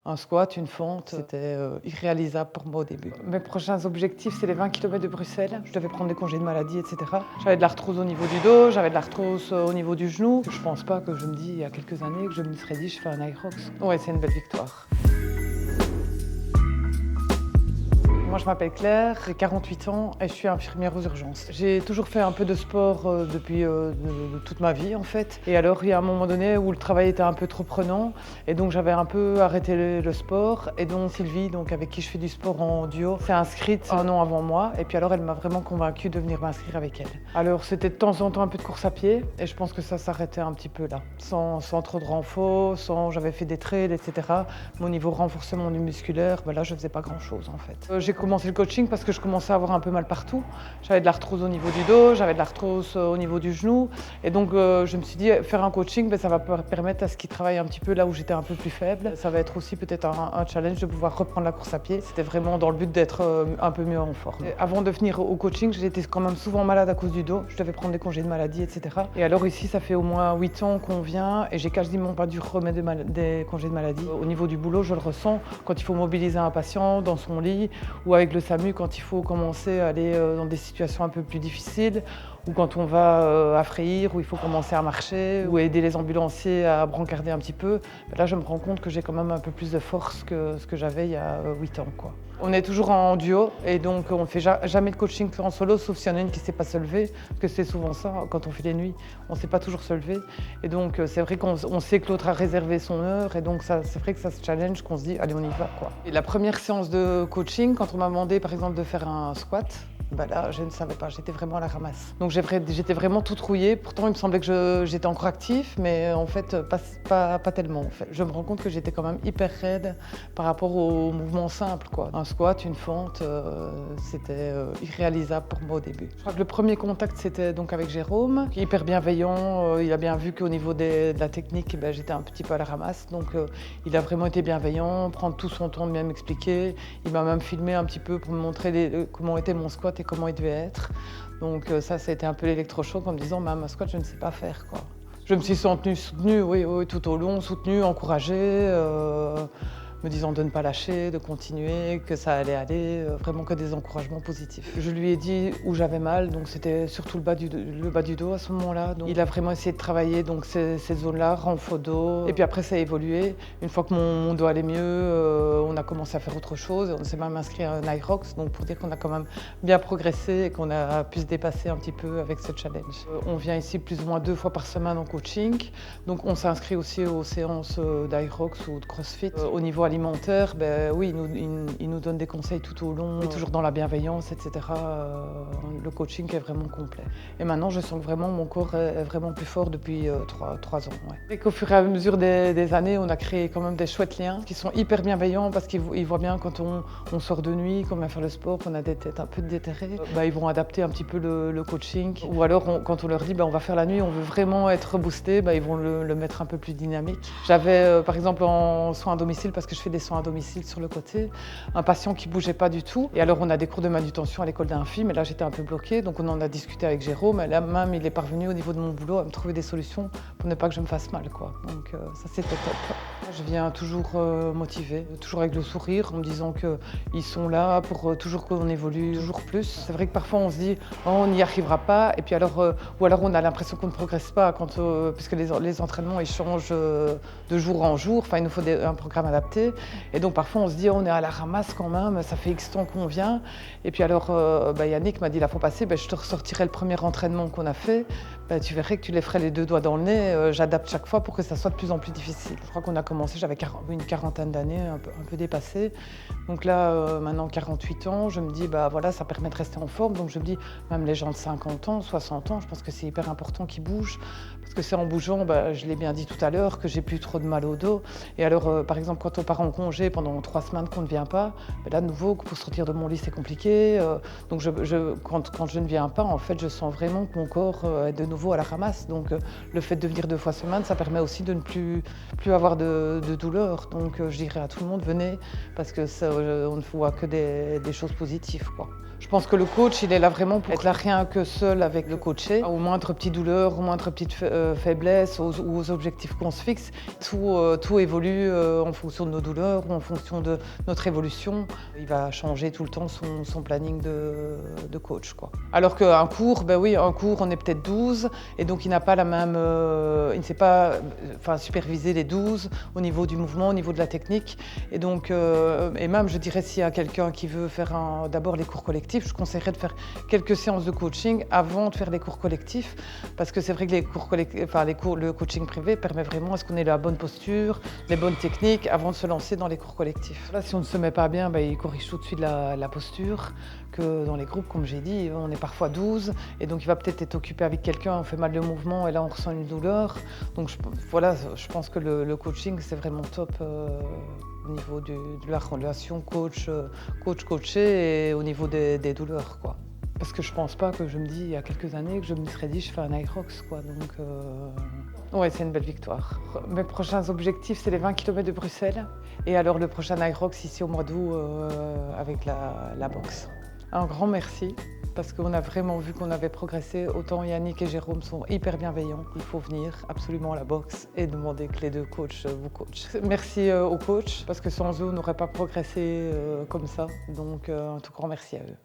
Un squat, une fente, c'était irréalisable pour moi au début. Mes prochains objectifs, c'est les 20 km de Bruxelles. Je devais prendre des congés de maladie, etc. J'avais de l'arthrose au niveau du dos, j'avais de l'arthrose au niveau du genou. Je pense pas que je me dis, il y a quelques années, que je me serais dit, je fais un Irox. Ouais, c'est une belle victoire. Moi, je m'appelle Claire, j'ai 48 ans et je suis infirmière aux urgences. J'ai toujours fait un peu de sport depuis toute ma vie, en fait. Et alors, il y a un moment donné où le travail était un peu trop prenant et donc j'avais un peu arrêté le sport. Et donc Sylvie, donc, avec qui je fais du sport en duo, s'est inscrite un an avant moi. Et puis alors, elle m'a vraiment convaincue de venir m'inscrire avec elle. Alors, c'était de temps en temps un peu de course à pied et je pense que ça s'arrêtait un petit peu là. Sans trop de renfort, j'avais fait des trails, etc. Mais au niveau renforcement du musculaire, ben là, je faisais pas grand-chose, en fait. J'ai commencé le coaching parce que je commençais à avoir un peu mal partout. J'avais de l'arthrose au niveau du dos, j'avais de l'arthrose au niveau du genou. Et donc, je me suis dit, faire un coaching, ça va permettre à ce qu'il travaille un petit peu là où j'étais un peu plus faible. Ça va être aussi peut-être un challenge de pouvoir reprendre la course à pied. C'était vraiment dans le but d'être un peu mieux en forme. Et avant de venir au coaching, j'étais quand même souvent malade à cause du dos. Je devais prendre des congés de maladie, etc. Et alors ici, ça fait au moins 8 ans qu'on vient et j'ai quasiment pas dû remettre des congés de maladie. Au niveau du boulot, je le ressens quand il faut mobiliser un patient dans son lit ou avec le SAMU quand il faut commencer à aller dans des situations un peu plus difficiles ou quand on va à Freyr, où il faut commencer à marcher ou aider les ambulanciers à brancarder un petit peu. Là, je me rends compte que j'ai quand même un peu plus de force que ce que j'avais il y a 8 ans, quoi. On est toujours en duo et donc on ne fait jamais de coaching en solo, sauf s'il y en a une qui ne sait pas se lever, parce que c'est souvent ça, quand on fait les nuits, on ne sait pas toujours se lever. Et donc c'est vrai qu'on sait que l'autre a réservé son heure et donc c'est vrai que ça se challenge, qu'on se dit allez on y va, quoi. Et la première séance de coaching, quand on m'a demandé par exemple de faire un squat, là, je ne savais pas, j'étais vraiment à la ramasse. Donc j'étais vraiment toute rouillée. Pourtant, il me semblait que j'étais encore actif, mais en fait, pas tellement. En fait. Je me rends compte que j'étais quand même hyper raide par rapport aux mouvements simples, quoi. Un squat, une fente, c'était irréalisable pour moi au début. Je crois que le premier contact, c'était donc avec Jérôme, qui est hyper bienveillant. Il a bien vu qu'au niveau de la technique, j'étais un petit peu à la ramasse. Donc il a vraiment été bienveillant, prendre tout son temps de bien m'expliquer. Il m'a même filmé un petit peu pour me montrer comment était mon squat et comment il devait être. Donc ça a été un peu l'électrochoc en me disant un squat je ne sais pas faire, quoi. Je me suis sentie soutenue, oui, tout au long, soutenue, encouragée, me disant de ne pas lâcher, de continuer, que ça allait aller, vraiment que des encouragements positifs. Je lui ai dit où j'avais mal, donc c'était surtout le bas du dos à ce moment-là. Donc il a vraiment essayé de travailler donc ces zones-là, renfort dos. Et puis après ça a évolué. Une fois que mon dos allait mieux, on a commencé à faire autre chose. On s'est même inscrit à un Irox, donc pour dire qu'on a quand même bien progressé et qu'on a pu se dépasser un petit peu avec ce challenge. On vient ici plus ou moins 2 fois par semaine en coaching. Donc on s'inscrit aussi aux séances d'Irox ou de CrossFit. Au niveau alimentaire, oui, il nous donne des conseils tout au long, toujours dans la bienveillance, etc. Le coaching est vraiment complet. Et maintenant, je sens que vraiment mon corps est vraiment plus fort depuis 3 ans. Ouais. Et qu'au fur et à mesure des années, on a créé quand même des chouettes liens qui sont hyper bienveillants parce qu'ils voient bien quand on sort de nuit, qu'on vient faire le sport, qu'on a des têtes un peu déterrées. Ils vont adapter un petit peu le coaching. Ou alors, quand on leur dit on va faire la nuit, on veut vraiment être boosté, ils vont le mettre un peu plus dynamique. J'avais par exemple en soins à domicile, parce que je fais des soins à domicile sur le côté, un patient qui bougeait pas du tout. Et alors on a des cours de manutention à l'école d'infirmière, mais là j'étais un peu bloquée, donc on en a discuté avec Jérôme. Et là même il est parvenu au niveau de mon boulot à me trouver des solutions pour ne pas que je me fasse mal, quoi. Donc ça c'était top. Je viens toujours motivée, toujours avec le sourire, en me disant qu'ils sont là pour toujours qu'on évolue toujours plus. C'est vrai que parfois on se dit on n'y arrivera pas, et puis alors ou alors on a l'impression qu'on ne progresse pas puisque les entraînements ils changent de jour en jour. Enfin il nous faut un programme adapté. Et donc parfois on se dit on est à la ramasse quand même, ça fait X temps qu'on vient. Et puis alors Yannick m'a dit la fois passée, je te ressortirai le premier entraînement qu'on a fait. Tu verrais que tu les ferais les 2 doigts dans le nez. J'adapte chaque fois pour que ça soit de plus en plus difficile. Je crois qu'on a commencé, j'avais une quarantaine d'années, un peu dépassée. Donc là maintenant 48 ans, je me dis voilà, ça permet de rester en forme. Donc je me dis même les gens de 50 ans, 60 ans, je pense que c'est hyper important qu'ils bougent. Parce que c'est en bougeant, je l'ai bien dit tout à l'heure, que j'ai plus trop de mal au dos. Et alors par exemple quand on part en congé pendant 3 semaines qu'on ne vient pas, là de nouveau pour sortir de mon lit c'est compliqué. Donc quand je ne viens pas, en fait je sens vraiment que mon corps est de nouveau nouveau à la ramasse. Donc le fait de venir 2 fois semaine, ça permet aussi de ne plus avoir de douleur. Donc je dirais à tout le monde, venez, parce que ça, on ne voit que des choses positives, quoi. Je pense que le coach, il est là vraiment pour être là rien que seul avec le coaché. Au moindre petite douleur, au moindre petite faiblesse ou aux objectifs qu'on se fixe, tout évolue en fonction de nos douleurs ou en fonction de notre évolution. Il va changer tout le temps son planning de coach, quoi. Alors qu'un cours, ben oui, un cours, on est peut-être 12 et donc il n'a pas la même... il ne sait pas superviser les 12 au niveau du mouvement, au niveau de la technique. Et donc, et même, je dirais, s'il y a quelqu'un qui veut faire d'abord les cours collectifs, je conseillerais de faire quelques séances de coaching avant de faire les cours collectifs, parce que c'est vrai que les cours collectifs, le coaching privé permet vraiment à ce qu'on ait la bonne posture, les bonnes techniques avant de se lancer dans les cours collectifs. Là, si on ne se met pas bien, il corrige tout de suite la posture, que dans les groupes, comme j'ai dit, on est parfois 12, et donc il va peut-être être occupé avec quelqu'un, on fait mal le mouvement, et là on ressent une douleur. Donc voilà, je pense que le coaching, c'est vraiment top au niveau de la relation coach-coaché et au niveau des douleurs, quoi. Parce que je pense pas que je me dis, il y a quelques années, que je me serais dit, je fais un Irox, quoi. Donc, ouais, c'est une belle victoire. Mes prochains objectifs, c'est les 20 km de Bruxelles. Et alors le prochain Irox ici au mois d'août avec la boxe. Un grand merci, parce qu'on a vraiment vu qu'on avait progressé. Autant Yannick et Jérôme sont hyper bienveillants. Il faut venir absolument à la boxe et demander que les 2 coachs vous coachent. Merci aux coachs, parce que sans eux, on n'aurait pas progressé comme ça. Donc un tout grand merci à eux.